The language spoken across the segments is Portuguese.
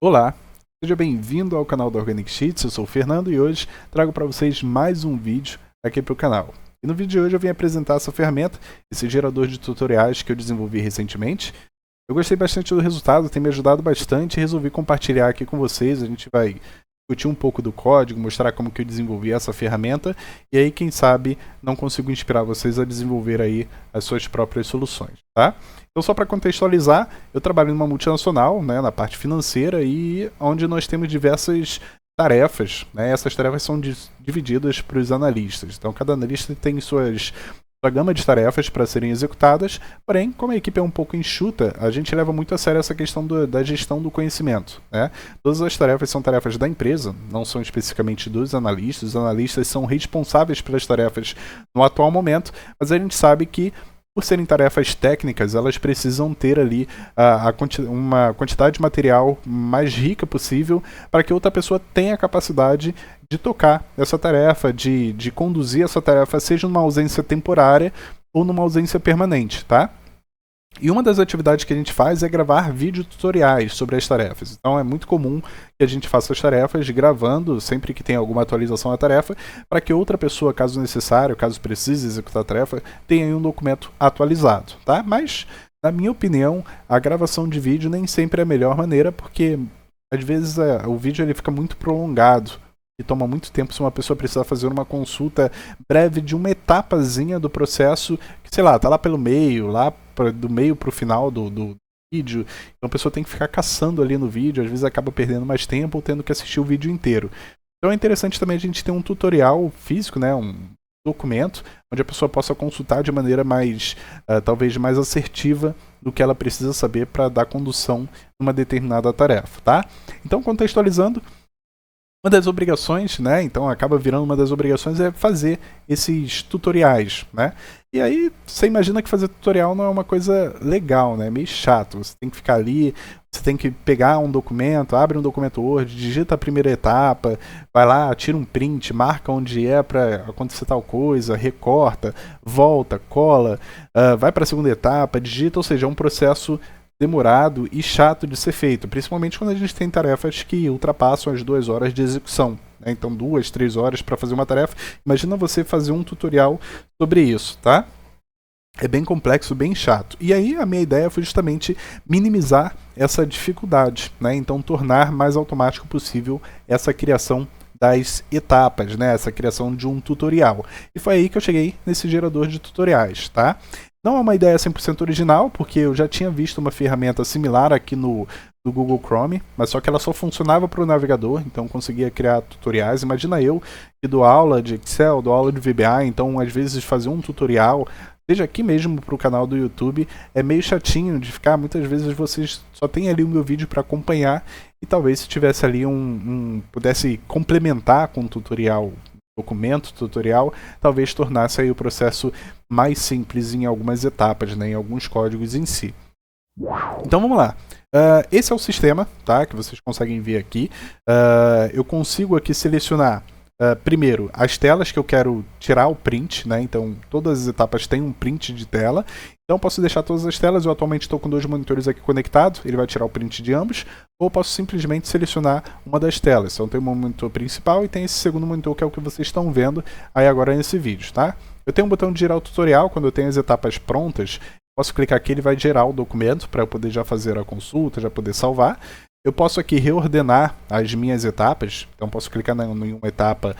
Olá, seja bem-vindo ao canal da Organic Sheets, eu sou o Fernando e hoje trago para vocês mais um vídeo aqui para o canal. E no vídeo de hoje eu vim apresentar essa ferramenta, esse gerador de tutoriais que eu desenvolvi recentemente. Eu gostei bastante do resultado, tem me ajudado bastante e resolvi compartilhar aqui com vocês. A gente vai discutir um pouco do código, mostrar como que eu desenvolvi essa ferramenta e aí quem sabe não consigo inspirar vocês a desenvolver aí as suas próprias soluções, tá? Então só para contextualizar, eu trabalho numa multinacional, né, na parte financeira e onde nós temos diversas tarefas, né? Essas tarefas são divididas para os analistas. Então cada analista tem sua gama de tarefas para serem executadas, porém, como a equipe é um pouco enxuta, a gente leva muito a sério essa questão da gestão do conhecimento, né? Todas as tarefas são tarefas da empresa, não são especificamente dos analistas. Os analistas são responsáveis pelas tarefas no atual momento, mas a gente sabe que por serem tarefas técnicas, elas precisam ter ali uma quantidade de material mais rica possível para que outra pessoa tenha a capacidade de tocar essa tarefa, de conduzir essa tarefa, seja numa ausência temporária ou numa ausência permanente, tá? E uma das atividades que a gente faz é gravar vídeo-tutoriais sobre as tarefas. Então é muito comum que a gente faça as tarefas gravando sempre que tem alguma atualização da tarefa, para que outra pessoa, caso necessário, caso precise executar a tarefa, tenha aí um documento atualizado, tá? Mas, na minha opinião, a gravação de vídeo nem sempre é a melhor maneira, porque às vezes o vídeo ele fica muito prolongado e toma muito tempo se uma pessoa precisar fazer uma consulta breve de uma etapazinha do processo, que sei lá, tá lá pelo meio, do meio para o final do vídeo. Então a pessoa tem que ficar caçando ali no vídeo, às vezes acaba perdendo mais tempo ou tendo que assistir o vídeo inteiro. Então é interessante também a gente ter um tutorial físico, né, um documento, onde a pessoa possa consultar de maneira mais, talvez mais assertiva do que ela precisa saber para dar condução numa determinada tarefa, tá? Então, contextualizando, uma das obrigações, né, então acaba virando uma das obrigações é fazer esses tutoriais, né? E aí você imagina que fazer tutorial não é uma coisa legal, né? É meio chato. Você tem que ficar ali, você tem que pegar um documento, abre um documento Word, digita a primeira etapa, vai lá, tira um print, marca onde é para acontecer tal coisa, recorta, volta, cola, vai para a segunda etapa, digita, ou seja, é um processo demorado e chato de ser feito, principalmente quando a gente tem tarefas que ultrapassam as 2 horas de execução, né? Então 2, 3 horas para fazer uma tarefa. Imagina você fazer um tutorial sobre isso, tá? É bem complexo, bem chato. E aí a minha ideia foi justamente minimizar essa dificuldade, né? Então tornar mais automático possível essa criação das etapas, né? Essa criação de um tutorial. E foi aí que eu cheguei nesse gerador de tutoriais, tá? Não é uma ideia 100% original, porque eu já tinha visto uma ferramenta similar aqui no Google Chrome, mas só que ela só funcionava para o navegador, então conseguia criar tutoriais. Imagina eu que dou aula de Excel, dou aula de VBA, então às vezes fazer um tutorial, seja aqui mesmo para o canal do YouTube, é meio chatinho de ficar. Muitas vezes vocês só tem ali o meu vídeo para acompanhar e talvez se tivesse ali pudesse complementar com um tutorial, documento tutorial, talvez tornasse aí o processo mais simples em algumas etapas, né, em alguns códigos em si. Então vamos lá. Esse é o sistema, tá, que vocês conseguem ver aqui. Eu consigo aqui selecionar primeiro as telas que eu quero tirar o print, né? Então todas as etapas têm um print de tela. Então eu posso deixar todas as telas. Eu atualmente estou com 2 monitores aqui conectados, ele vai tirar o print de ambos. Ou eu posso simplesmente selecionar uma das telas. Então tem um monitor principal e tem esse segundo monitor que é o que vocês estão vendo aí agora nesse vídeo, tá? Eu tenho um botão de gerar o tutorial. Quando eu tenho as etapas prontas, posso clicar aqui, ele vai gerar o documento para eu poder já fazer a consulta, já poder salvar. Eu posso aqui reordenar as minhas etapas, então posso clicar em uma etapa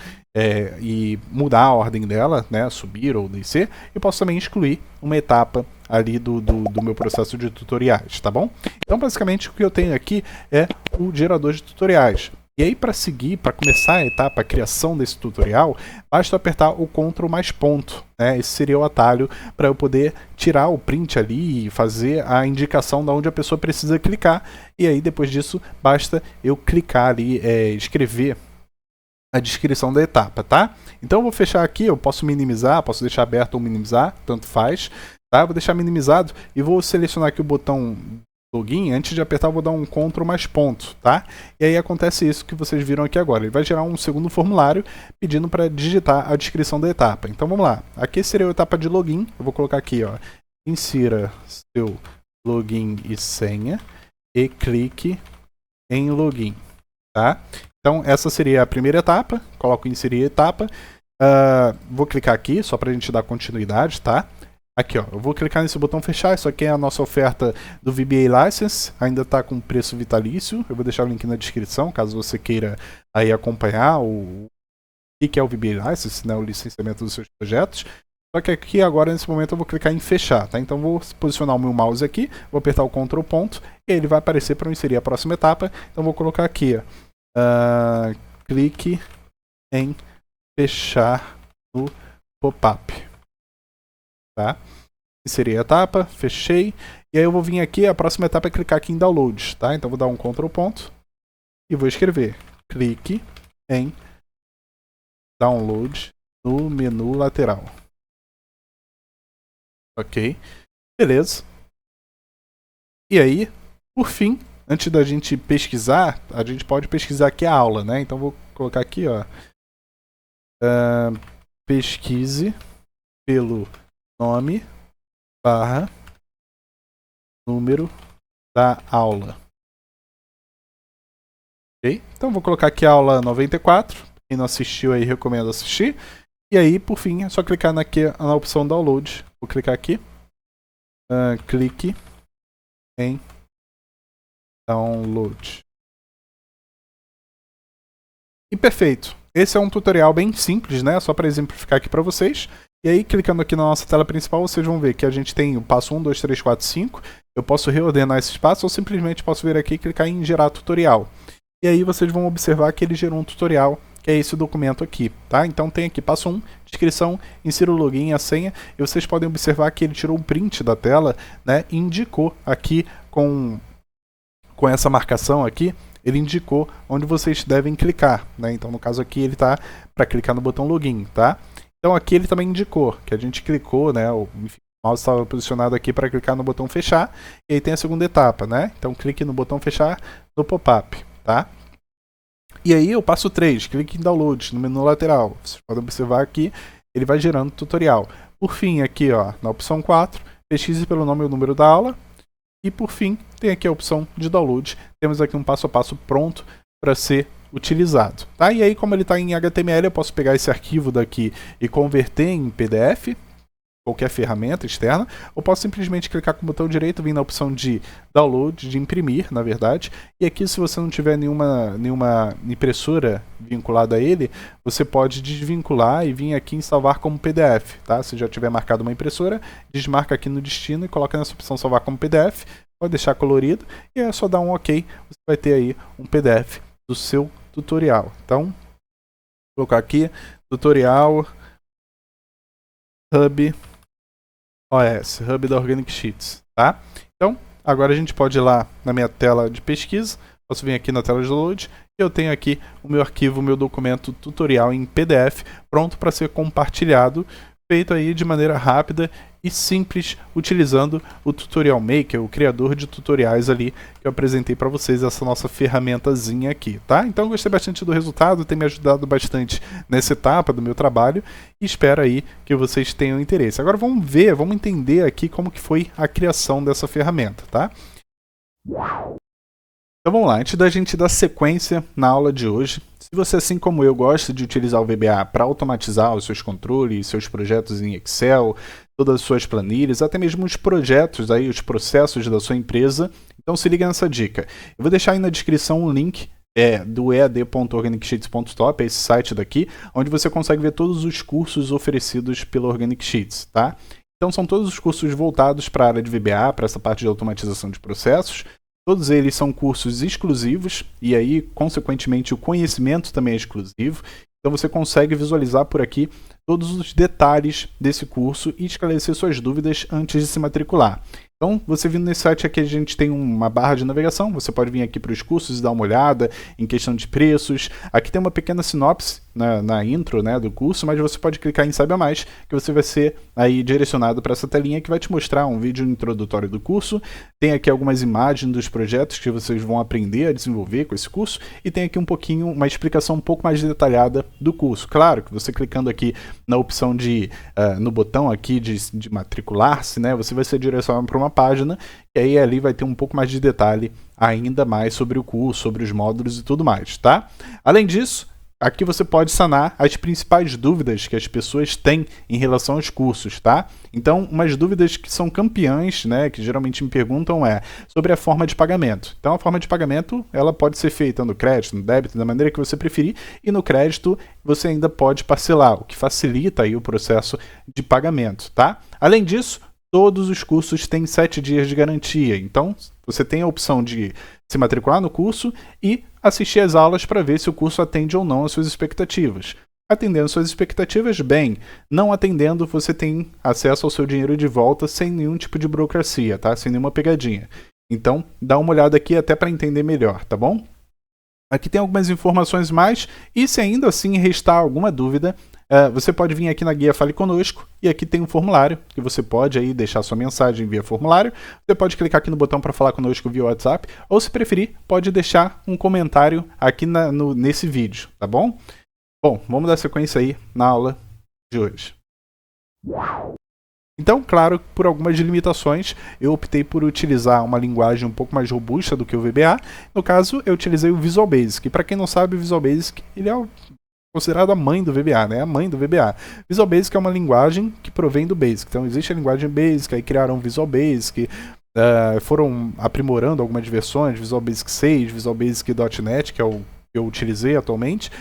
e mudar a ordem dela, né, subir ou descer, e posso também excluir uma etapa ali do meu processo de tutoriais, tá bom? Então basicamente o que eu tenho aqui é o gerador de tutoriais. E aí para seguir, para começar a etapa, a criação desse tutorial, basta apertar o Ctrl mais ponto, né? Esse seria o atalho para eu poder tirar o print ali e fazer a indicação de onde a pessoa precisa clicar. E aí depois disso basta eu clicar ali, escrever a descrição da etapa, tá? Então eu vou fechar aqui, eu posso minimizar, posso deixar aberto ou minimizar, tanto faz, tá? Vou deixar minimizado e vou selecionar aqui o botão login. Antes de apertar eu vou dar um Ctrl mais ponto, tá? E aí acontece isso que vocês viram aqui agora. Ele vai gerar um segundo formulário pedindo para digitar a descrição da etapa. Então vamos lá. Aqui seria a etapa de login. Eu vou colocar aqui, ó, insira seu login e senha e clique em login, tá? Então essa seria a primeira etapa, coloco inserir etapa, vou clicar aqui só para a gente dar continuidade, tá? Aqui, ó, eu vou clicar nesse botão fechar, isso aqui é a nossa oferta do VBA License, ainda está com preço vitalício, eu vou deixar o link na descrição, caso você queira aí acompanhar o que é o VBA License, né, o licenciamento dos seus projetos. Só que aqui agora, nesse momento, eu vou clicar em fechar, tá? Então vou posicionar o meu mouse aqui, vou apertar o Ctrl ponto, e ele vai aparecer para eu inserir a próxima etapa. Então vou colocar aqui, ó, clique em fechar no pop-up. Tá? Inserir a etapa, fechei, e aí eu vou vir aqui, a próxima etapa é clicar aqui em download, tá? Então vou dar um Ctrl ponto e vou escrever clique em download no menu lateral. Ok, beleza. E aí, por fim, antes da gente pesquisar, a gente pode pesquisar aqui a aula, né? Então vou colocar aqui, ó, pesquise pelo nome barra número da aula. Ok? Então vou colocar aqui a aula 94. Quem não assistiu aí, recomendo assistir. E aí, por fim, é só clicar na opção download. Vou clicar aqui. Clique em download. E perfeito. Esse é um tutorial bem simples, né? Só para exemplificar aqui para vocês. E aí, clicando aqui na nossa tela principal, vocês vão ver que a gente tem o passo 1, 2, 3, 4, 5. Eu posso reordenar esses passos ou simplesmente posso vir aqui e clicar em gerar tutorial. E aí vocês vão observar que ele gerou um tutorial, que é esse documento aqui, tá? Então tem aqui passo 1, descrição, insira o login e a senha. E vocês podem observar que ele tirou um print da tela, né? E indicou aqui com essa marcação aqui, ele indicou onde vocês devem clicar, né? Então no caso aqui ele tá para clicar no botão login, tá? Então aqui ele também indicou que a gente clicou, né? Enfim, o mouse estava posicionado aqui para clicar no botão fechar, e aí tem a segunda etapa, né? Então clique no botão fechar no pop-up, tá? E aí o passo 3, clique em download no menu lateral. Vocês podem observar aqui, ele vai gerando tutorial. Por fim, aqui, ó, na opção 4, pesquise pelo nome e o número da aula. E por fim, tem aqui a opção de download. Temos aqui um passo a passo pronto para ser utilizado, tá? E aí, como ele está em HTML, eu posso pegar esse arquivo daqui e converter em PDF, qualquer ferramenta externa, ou posso simplesmente clicar com o botão direito, vir na opção de download, de imprimir, na verdade, e aqui, se você não tiver nenhuma impressora vinculada a ele, você pode desvincular e vir aqui em salvar como PDF, tá? Se já tiver marcado uma impressora, desmarca aqui no destino e coloca nessa opção salvar como PDF, pode deixar colorido, e é só dar um OK, você vai ter aí um PDF do seu tutorial. Então, vou colocar aqui, tutorial Hub OS, Hub da Organic Sheets, tá? Então, agora a gente pode ir lá na minha tela de pesquisa, posso vir aqui na tela de download, e eu tenho aqui o meu arquivo, o meu documento tutorial em PDF, pronto para ser compartilhado, feito aí de maneira rápida e simples, utilizando o Tutorial Maker, o criador de tutoriais ali, que eu apresentei para vocês, essa nossa ferramentazinha aqui, tá? Então, gostei bastante do resultado, tem me ajudado bastante nessa etapa do meu trabalho, e espero aí que vocês tenham interesse. Agora vamos entender aqui como que foi a criação dessa ferramenta, tá? Então vamos lá, antes da gente dar sequência na aula de hoje, se você, assim como eu, gosta de utilizar o VBA para automatizar os seus controles, seus projetos em Excel, todas as suas planilhas, até mesmo os projetos, aí, os processos da sua empresa, então se liga nessa dica. Eu vou deixar aí na descrição um link do ead.organicsheets.top, esse site daqui, onde você consegue ver todos os cursos oferecidos pela Organic Sheets, tá? Então são todos os cursos voltados para a área de VBA, para essa parte de automatização de processos. Todos eles são cursos exclusivos e aí, consequentemente, o conhecimento também é exclusivo. Então você consegue visualizar por aqui todos os detalhes desse curso e esclarecer suas dúvidas antes de se matricular. Então, você vindo nesse site aqui, a gente tem uma barra de navegação, você pode vir aqui para os cursos e dar uma olhada em questão de preços. Aqui tem uma pequena sinopse na intro, né, do curso, mas você pode clicar em Saiba Mais, que você vai ser aí direcionado para essa telinha que vai te mostrar um vídeo introdutório do curso. Tem aqui algumas imagens dos projetos que vocês vão aprender a desenvolver com esse curso e tem aqui uma explicação um pouco mais detalhada do curso. Claro que você clicando aqui na opção no botão aqui de matricular-se, né, você vai ser direcionado para uma página e aí ali vai ter um pouco mais de detalhe ainda mais sobre o curso, sobre os módulos e tudo mais, tá? Além disso, aqui você pode sanar as principais dúvidas que as pessoas têm em relação aos cursos, tá? Então, umas dúvidas que são campeãs, né, que geralmente me perguntam é sobre a forma de pagamento. Então, a forma de pagamento, ela pode ser feita no crédito, no débito, da maneira que você preferir, e no crédito você ainda pode parcelar, o que facilita aí o processo de pagamento, tá? Além disso, todos os cursos têm 7 dias de garantia, então você tem a opção de se matricular no curso e assistir às aulas para ver se o curso atende ou não às suas expectativas. Atendendo suas expectativas, bem. Não atendendo, você tem acesso ao seu dinheiro de volta sem nenhum tipo de burocracia, tá? Sem nenhuma pegadinha. Então, dá uma olhada aqui até para entender melhor, tá bom? Aqui tem algumas informações mais e se ainda assim restar alguma dúvida, você pode vir aqui na guia Fale Conosco e aqui tem um formulário que você pode aí deixar sua mensagem via formulário. Você pode clicar aqui no botão para falar conosco via WhatsApp ou, se preferir, pode deixar um comentário aqui nesse vídeo, tá bom? Bom, vamos dar sequência aí na aula de hoje. Então, claro, por algumas limitações, eu optei por utilizar uma linguagem um pouco mais robusta do que o VBA. No caso, eu utilizei o Visual Basic. Para quem não sabe, o Visual Basic ele é considerado a mãe do VBA, né? A mãe do VBA. Visual Basic é uma linguagem que provém do Basic. Então, existe a linguagem Basic, aí criaram o Visual Basic, foram aprimorando algumas versões, Visual Basic 6, Visual Basic .NET, que é o que eu utilizei atualmente,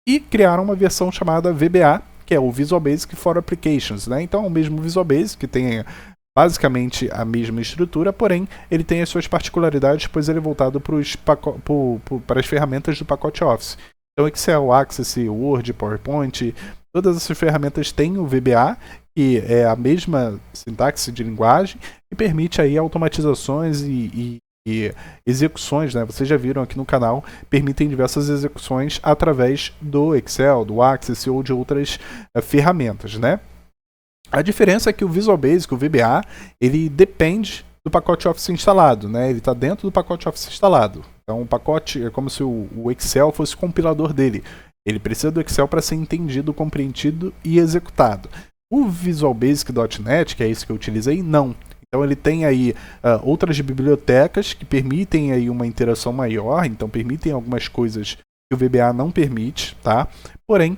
e criaram uma versão chamada VBA, que é o Visual Basic for Applications, né? Então, o mesmo Visual Basic, que tem basicamente a mesma estrutura, porém, ele tem as suas particularidades, pois ele é voltado para as ferramentas do pacote Office. Então, Excel, Access, Word, PowerPoint, todas essas ferramentas têm o VBA, que é a mesma sintaxe de linguagem, e permite aí automatizações e execuções, né? Vocês já viram aqui no canal, permitem diversas execuções através do Excel, do Access ou de outras ferramentas, né? A diferença é que o Visual Basic, o VBA, ele depende do pacote Office instalado, né? Ele está dentro do pacote Office instalado. Então o pacote é como se o Excel fosse o compilador dele. Ele precisa do Excel para ser entendido, compreendido e executado. O Visual Basic .NET, que é esse que eu utilizei, não. Então ele tem aí outras bibliotecas que permitem aí uma interação maior, então permitem algumas coisas que o VBA não permite, tá? Porém,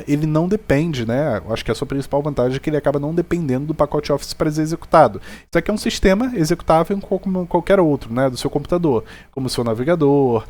ele não depende, né? Eu acho que a sua principal vantagem é que ele acaba não dependendo do pacote Office para ser executado. Isso aqui é um sistema executável como qualquer outro, né? Do seu computador, como o seu navegador,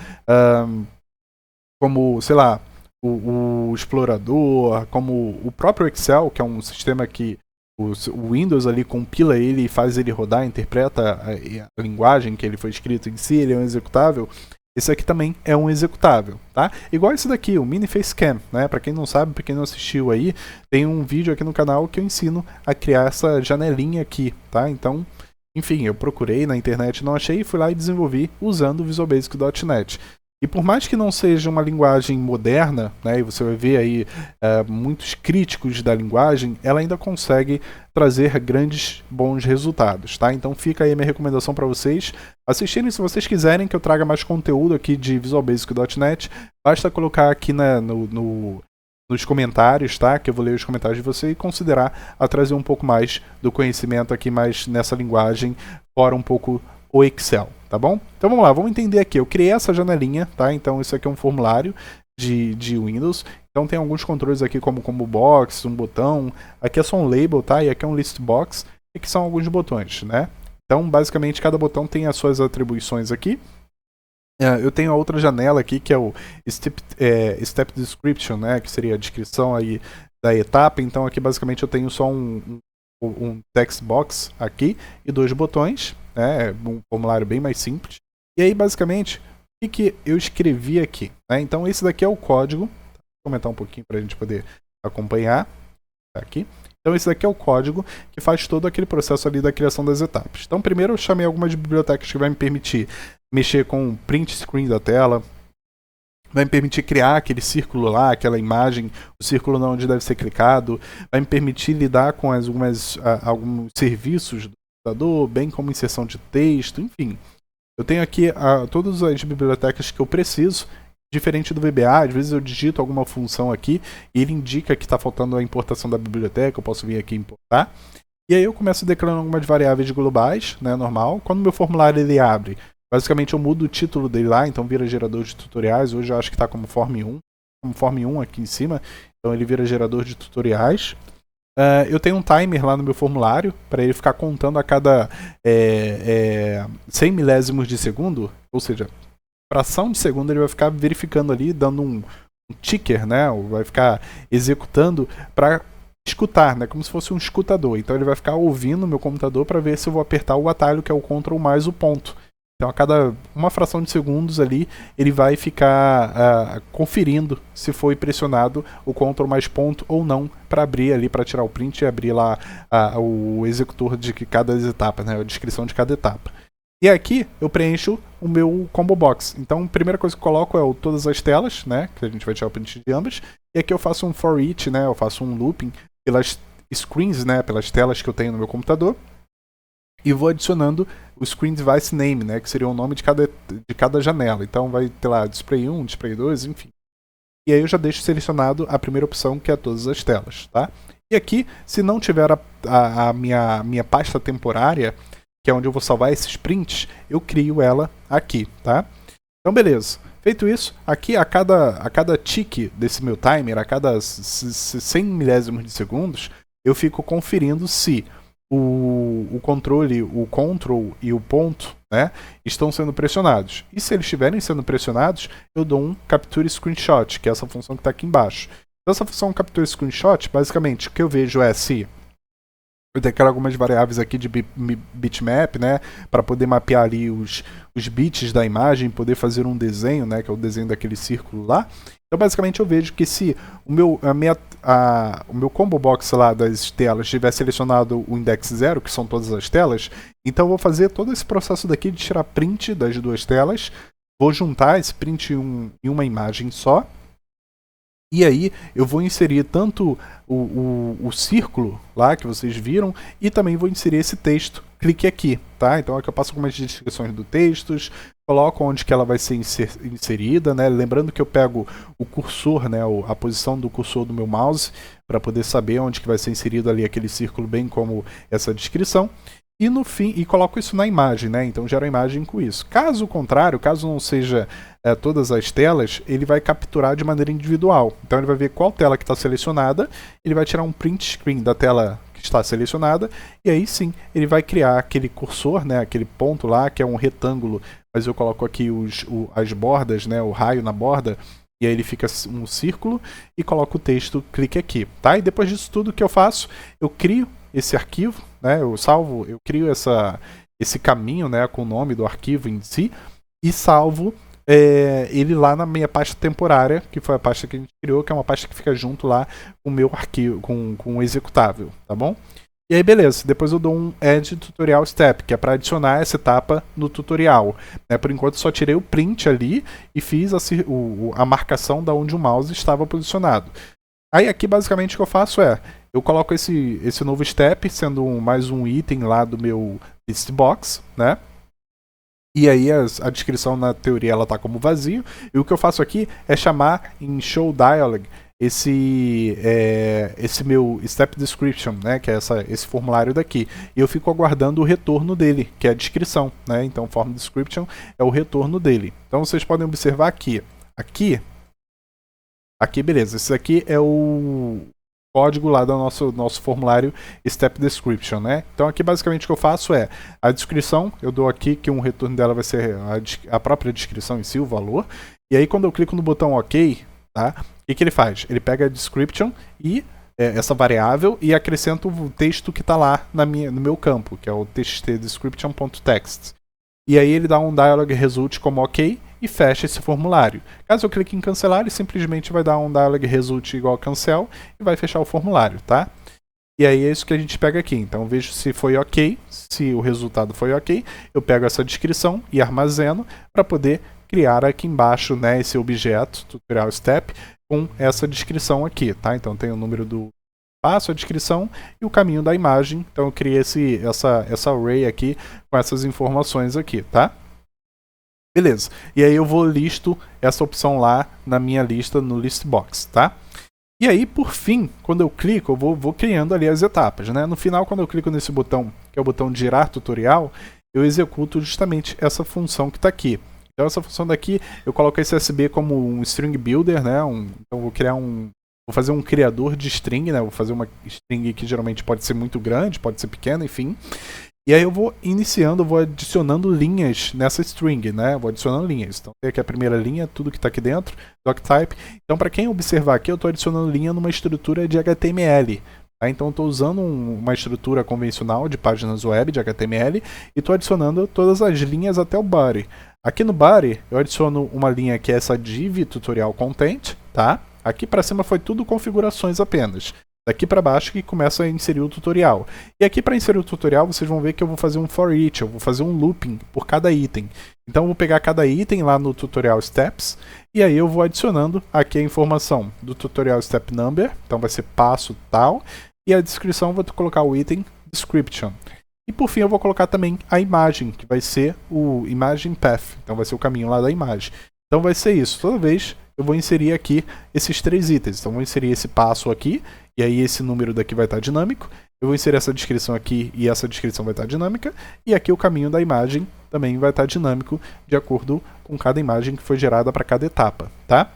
como, sei lá, o explorador, como o próprio Excel, que é um sistema que o Windows ali compila ele e faz ele rodar, interpreta a linguagem que ele foi escrito em si, ele é um executável. Esse aqui também é um executável, tá? Igual esse daqui, o Mini Facecam, né? Para quem não sabe, para quem não assistiu aí, tem um vídeo aqui no canal que eu ensino a criar essa janelinha aqui, tá? Então, enfim, eu procurei na internet, não achei, fui lá e desenvolvi usando o Visual Basic .NET. E por mais que não seja uma linguagem moderna, né, e você vai ver aí muitos críticos da linguagem, ela ainda consegue trazer grandes bons resultados, tá? Então fica aí a minha recomendação para vocês assistirem, se vocês quiserem que eu traga mais conteúdo aqui de Visual Basic .NET, basta colocar aqui nos comentários, tá? Que eu vou ler os comentários de você e considerar a trazer um pouco mais do conhecimento aqui mais nessa linguagem, fora um pouco o Excel, tá bom? Então vamos lá, vamos entender aqui. Eu criei essa janelinha, tá? Então isso aqui é um formulário de Windows. Então tem alguns controles aqui como combo box, um botão. Aqui é só um label, tá? E aqui é um list box, e que são alguns botões, né? Então basicamente cada botão tem as suas atribuições aqui. Eu tenho a outra janela aqui que é o Step Description, né? Que seria a descrição aí da etapa. Então aqui basicamente eu tenho só um text box aqui e 2 botões. É um formulário bem mais simples. E aí, basicamente, o que eu escrevi aqui? Né? Então, esse daqui é o código. Vou comentar um pouquinho para a gente poder acompanhar. Tá aqui. Então, esse daqui é o código que faz todo aquele processo ali da criação das etapas. Então, primeiro eu chamei algumas bibliotecas que vai me permitir mexer com o print screen da tela. Vai me permitir criar aquele círculo lá, aquela imagem, o círculo onde deve ser clicado. Vai me permitir lidar com alguns serviços do computador, bem como inserção de texto, enfim. Eu tenho aqui todas as bibliotecas que eu preciso, diferente do VBA, às vezes eu digito alguma função aqui e ele indica que está faltando a importação da biblioteca, eu posso vir aqui importar. E aí eu começo declarando algumas variáveis globais, né, normal. Quando meu formulário ele abre, basicamente eu mudo o título dele lá, então vira gerador de tutoriais. Hoje eu acho que está como Form 1 aqui em cima, então ele vira gerador de tutoriais. Eu tenho um timer lá no meu formulário para ele ficar contando a cada 100 milésimos de segundo, ou seja, fração de segundo ele vai ficar verificando ali, dando um ticker, né? Ou vai ficar executando para escutar, né? Como se fosse um escutador. Então ele vai ficar ouvindo o meu computador para ver se eu vou apertar o atalho que é o Ctrl mais o ponto. Então a cada uma fração de segundos ali ele vai ficar conferindo se foi pressionado o Ctrl mais ponto ou não para abrir ali, para tirar o print e abrir lá o executor de cada etapa, né? A descrição de cada etapa. E aqui eu preencho o meu combo box. Então a primeira coisa que eu coloco é todas as telas, né? Que a gente vai tirar o print de ambas. E aqui eu faço um for each, né? Eu faço um looping pelas screens, né? Pelas telas que eu tenho no meu computador. E vou adicionando o Screen Device Name, né, que seria o nome de cada janela. Então vai ter lá Display 1, Display 2, enfim. E aí eu já deixo selecionado a primeira opção, que é todas as telas. Tá? E aqui, se não tiver a minha pasta temporária, que é onde eu vou salvar esses prints, eu crio ela aqui. Tá? Então beleza. Feito isso, aqui a cada tick desse meu timer, a cada 100 milésimos de segundos, eu fico conferindo se o controle, o Ctrl e o ponto, né, estão sendo pressionados. E se eles estiverem sendo pressionados, eu dou um Capture Screenshot, que é essa função que está aqui embaixo. Então, essa função Capture Screenshot, basicamente, o que eu vejo é se eu declaro algumas variáveis aqui de bitmap, né, para poder mapear ali os bits da imagem, poder fazer um desenho, né, que é o desenho daquele círculo lá. Então, basicamente, eu vejo que se o meu combo box lá das telas tiver selecionado o index 0, que são todas as telas, então eu vou fazer todo esse processo daqui de tirar print das duas telas, vou juntar esse print em uma imagem só, e aí eu vou inserir tanto o círculo lá que vocês viram e também vou inserir esse texto. Clique aqui, tá? Então aqui eu passo algumas descrições do texto, coloco onde que ela vai ser inserida, né? Lembrando que eu pego o cursor, né? A posição do cursor do meu mouse para poder saber onde que vai ser inserido ali aquele círculo, bem como essa descrição. E no fim, coloco isso na imagem, né? Então gero a imagem com isso. Caso contrário, caso não seja todas as telas, ele vai capturar de maneira individual. Então ele vai ver qual tela que está selecionada, ele vai tirar um print screen da tela que está selecionada, e aí sim, ele vai criar aquele cursor, né? Aquele ponto lá, que é um retângulo, mas eu coloco aqui as bordas, né? O raio na borda, e aí ele fica um círculo, e coloco o texto, clique aqui, tá? E depois disso tudo que eu faço, eu crio esse arquivo, né, eu crio esse caminho, né, com o nome do arquivo em si, e salvo ele lá na minha pasta temporária, que foi a pasta que a gente criou, que é uma pasta que fica junto lá com o meu arquivo, com o executável, tá bom? E aí beleza, depois eu dou um Add Tutorial Step, que é para adicionar essa etapa no tutorial. Né, por enquanto só tirei o print ali e fiz a marcação da onde o mouse estava posicionado. Aí aqui basicamente o que eu faço eu coloco esse novo step, sendo mais um item lá do meu list box, né? E aí a descrição na teoria ela tá como vazio. E o que eu faço aqui é chamar em show dialog esse meu step description, né? Que é esse formulário daqui. E eu fico aguardando o retorno dele, que é a descrição, né? Então form description é o retorno dele. Então vocês podem observar aqui, beleza, esse aqui é o código lá do nosso formulário Step Description, né? Então aqui basicamente o que eu faço a descrição, eu dou aqui que um retorno dela vai ser a própria descrição em si, o valor, e aí quando eu clico no botão OK, tá? O que ele faz? Ele pega a description e essa variável e acrescenta o texto que está lá no meu campo, que é o txt description.text. E aí ele dá um dialog result como OK e fecha esse formulário. Caso eu clique em cancelar, ele simplesmente vai dar um dialog result igual a cancel e vai fechar o formulário, tá? E aí é isso que a gente pega aqui. Então vejo se foi OK, se o resultado foi OK, eu pego essa descrição e armazeno para poder criar aqui embaixo, né, esse objeto tutorial step com essa descrição aqui, tá? Então tem o número do passo, a descrição e o caminho da imagem. Então eu criei essa array aqui com essas informações aqui, tá? Beleza. E aí eu vou listo essa opção lá na minha lista no list box, tá? E aí, por fim, quando eu clico, eu vou criando ali as etapas, né? No final, quando eu clico nesse botão, que é o botão de gerar tutorial, eu executo justamente essa função que está aqui. Então essa função daqui, eu coloco esse SB como um string builder, né? Então vou fazer um criador de string, né? Vou fazer uma string que geralmente pode ser muito grande, pode ser pequena, enfim. E aí eu vou iniciando, vou adicionando linhas nessa string, né? Vou adicionando linhas. Então tem aqui a primeira linha, tudo que está aqui dentro, doctype. Então para quem observar aqui, eu estou adicionando linha numa estrutura de HTML. Tá? Então eu estou usando uma estrutura convencional de páginas web de HTML e estou adicionando todas as linhas até o body. Aqui no body eu adiciono uma linha que é essa div tutorial content, tá? Aqui para cima foi tudo configurações apenas. Daqui para baixo que começa a inserir o tutorial. E aqui para inserir o tutorial vocês vão ver que eu vou fazer um for each, eu vou fazer um looping por cada item. Então eu vou pegar cada item lá no tutorial steps e aí eu vou adicionando aqui a informação do tutorial step number, então vai ser passo tal, e a descrição eu vou colocar o item description. E por fim eu vou colocar também a imagem, que vai ser o imagem path, então vai ser o caminho lá da imagem. Então vai ser isso, toda vez eu vou inserir aqui esses 3 itens. Então vou inserir esse passo aqui, e aí esse número daqui vai estar dinâmico. Eu vou inserir essa descrição aqui, e essa descrição vai estar dinâmica. E aqui o caminho da imagem também vai estar dinâmico, de acordo com cada imagem que foi gerada para cada etapa, tá?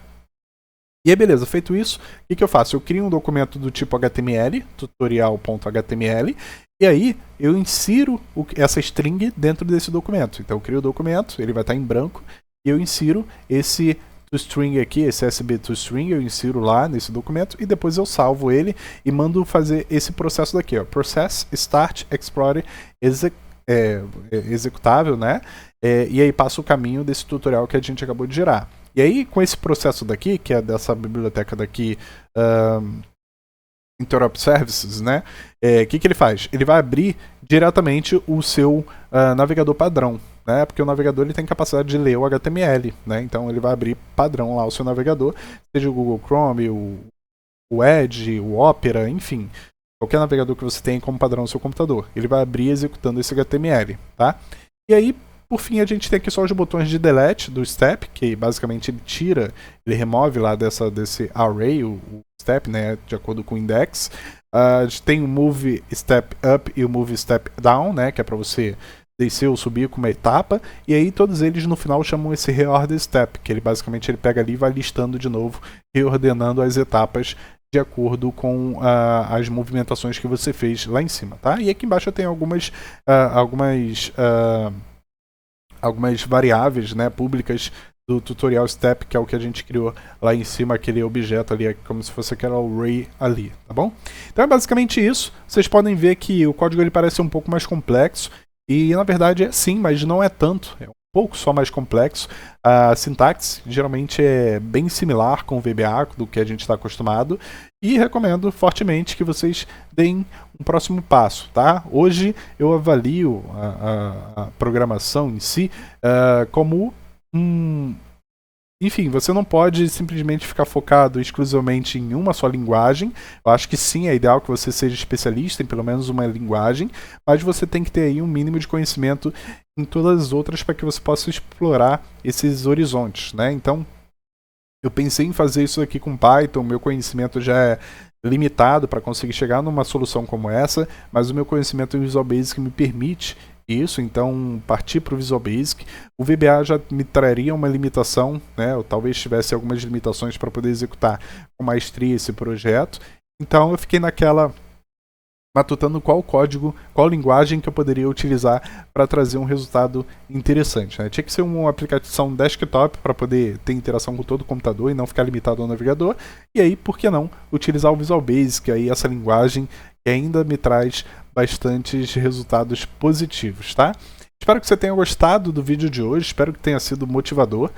E aí beleza, feito isso, o que eu faço? Eu crio um documento do tipo HTML, tutorial.html, e aí eu insiro essa string dentro desse documento. Então eu crio o documento, ele vai estar em branco, e eu insiro esse toString aqui, esse SB toString, eu insiro lá nesse documento e depois eu salvo ele e mando fazer esse processo daqui, ó, process start explore executável, né? E aí passa o caminho desse tutorial que a gente acabou de gerar. E aí com esse processo daqui, que é dessa biblioteca daqui, Interrupt Services, né? Que ele faz? Ele vai abrir diretamente o seu navegador padrão, né? Porque o navegador ele tem capacidade de ler o HTML, né? Então ele vai abrir padrão lá o seu navegador, seja o Google Chrome, o Edge, o Opera, enfim, qualquer navegador que você tenha como padrão no seu computador, ele vai abrir executando esse HTML, tá? E aí, por fim, a gente tem aqui só os botões de delete do step, que basicamente ele remove lá desse array o step, né, de acordo com o index. A gente tem o move step up e o move step down, né, que é para você descer ou subir com uma etapa, e aí todos eles no final chamam esse reorder step, que ele basicamente ele pega ali e vai listando de novo, reordenando as etapas de acordo com as movimentações que você fez lá em cima, tá? E aqui embaixo eu tenho algumas variáveis, né, públicas do tutorial step, que é o que a gente criou lá em cima, aquele objeto ali, como se fosse aquele array ali, tá bom? Então é basicamente isso. Vocês podem ver que o código ele parece um pouco mais complexo, e na verdade é sim, mas não é tanto, é um pouco só mais complexo. A sintaxe geralmente é bem similar com o VBA, do que a gente está acostumado, e recomendo fortemente que vocês deem um próximo passo, tá? Hoje eu avalio a programação em si como enfim, você não pode simplesmente ficar focado exclusivamente em uma só linguagem. Eu acho que sim, é ideal que você seja especialista em pelo menos uma linguagem, mas você tem que ter aí um mínimo de conhecimento em todas as outras para que você possa explorar esses horizontes, né? Então, eu pensei em fazer isso aqui com Python, meu conhecimento já é limitado para conseguir chegar numa solução como essa, mas o meu conhecimento em Visual Basic me permite isso, então partir para o Visual Basic. O VBA já me traria uma limitação, né? Eu talvez tivesse algumas limitações para poder executar com maestria esse projeto, então eu fiquei naquela matutando qual código, qual linguagem que eu poderia utilizar para trazer um resultado interessante, né? Tinha que ser uma aplicação desktop para poder ter interação com todo o computador e não ficar limitado ao navegador. E aí, por que não utilizar o Visual Basic, aí essa linguagem que ainda me traz bastantes resultados positivos, tá? Espero que você tenha gostado do vídeo de hoje, espero que tenha sido motivador.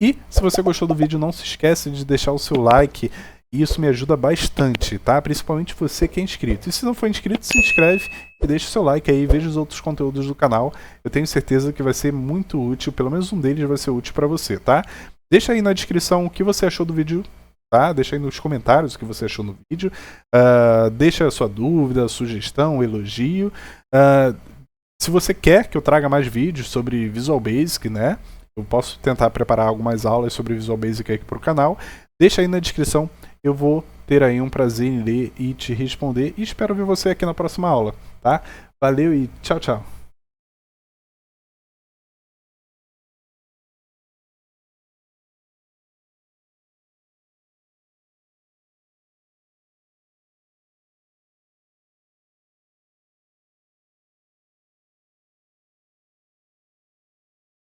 E se você gostou do vídeo, não se esqueça de deixar o seu like. Isso me ajuda bastante, tá? Principalmente você que é inscrito. E se não for inscrito, se inscreve e deixa o seu like aí, veja os outros conteúdos do canal. Eu tenho certeza que vai ser muito útil, pelo menos um deles vai ser útil para você, tá? Deixa aí na descrição o que você achou do vídeo, tá? Deixa aí nos comentários o que você achou no vídeo. Deixa a sua dúvida, sugestão, elogio. Se você quer que eu traga mais vídeos sobre Visual Basic, né? Eu posso tentar preparar algumas aulas sobre Visual Basic aqui para o canal. Deixa aí na descrição, eu vou ter aí um prazer em ler e te responder. E espero ver você aqui na próxima aula, tá? Valeu e tchau, tchau!